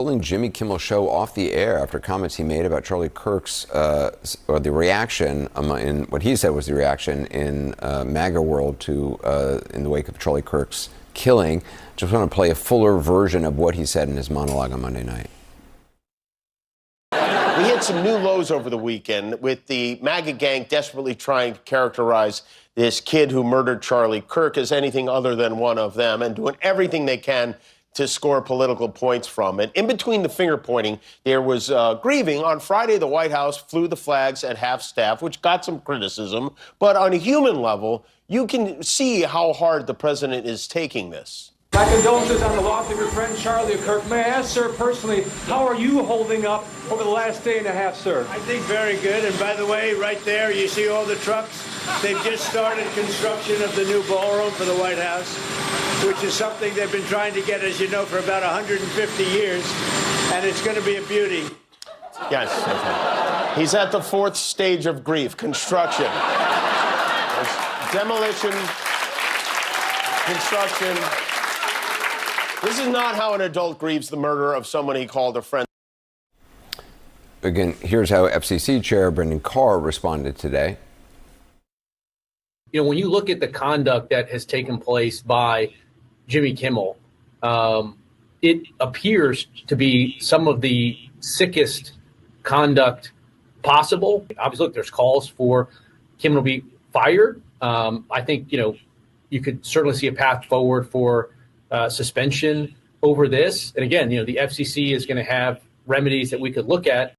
Pulling Jimmy Kimmel's show off the air after comments he made about Charlie Kirk's, or the reaction, in what he said was the reaction in MAGA world to, in the wake of Charlie Kirk's killing. Just want to play a fuller version of what he said in his monologue on Monday night. We hit some new lows over the weekend with the MAGA gang desperately trying to characterize this kid who murdered Charlie Kirk as anything other than one of them and doing everything they can to score political points from it. In between the finger pointing, there was grieving. On Friday, the White House flew the flags at half-staff, which got some criticism. But on a human level, you can see how hard the president is taking this. My condolences on the loss of your friend Charlie Kirk. May I ask, sir, personally, how are you holding up over the last day and a half, sir? I think very good. And by the way, right there, you see all the trucks? They've just started construction of the new ballroom for the White House, which is something they've been trying to get, as you know, for about 150 years. And it's going to be a beauty. Yes. He's at the fourth stage of grief, construction. There's demolition, construction. This is not how an adult grieves the murder of someone he called a friend. Again, here's how FCC Chair Brendan Carr responded today. You know, when you look at the conduct that has taken place by Jimmy Kimmel, it appears to be some of the sickest conduct possible. Obviously, look, there's calls for Kimmel to be fired. I think, you know, you could certainly see a path forward for suspension over this. And again, you know, the FCC is going to have remedies that we could look at.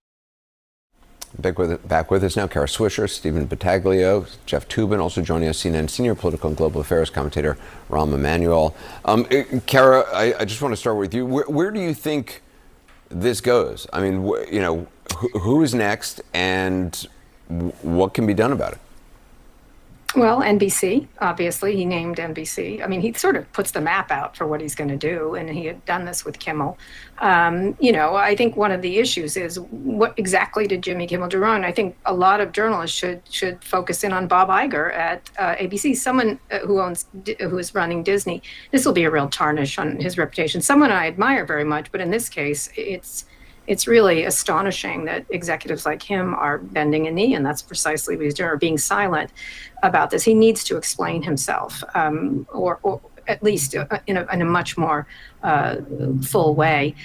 Back with us now, Kara Swisher, Stephen Battaglio, Jeff Toobin, also joining us, CNN senior political and global affairs commentator Rahm Emanuel. Kara, I just want to start with you. Where do you think this goes? I mean, you know, who is next and what can be done about it? Well, NBC, obviously, he named NBC. I mean, he sort of puts the map out for what he's going to do, and he had done this with Kimmel. You know, I think one of the issues is what exactly did Jimmy Kimmel do wrong? I think a lot of journalists should focus in on Bob Iger at ABC, someone who is running Disney. This will be a real tarnish on his reputation. Someone I admire very much, but in this case, it's really astonishing that executives like him are bending a knee, and that's precisely what he's doing, or being silent about this. He needs to explain himself, or at least in a much more full way.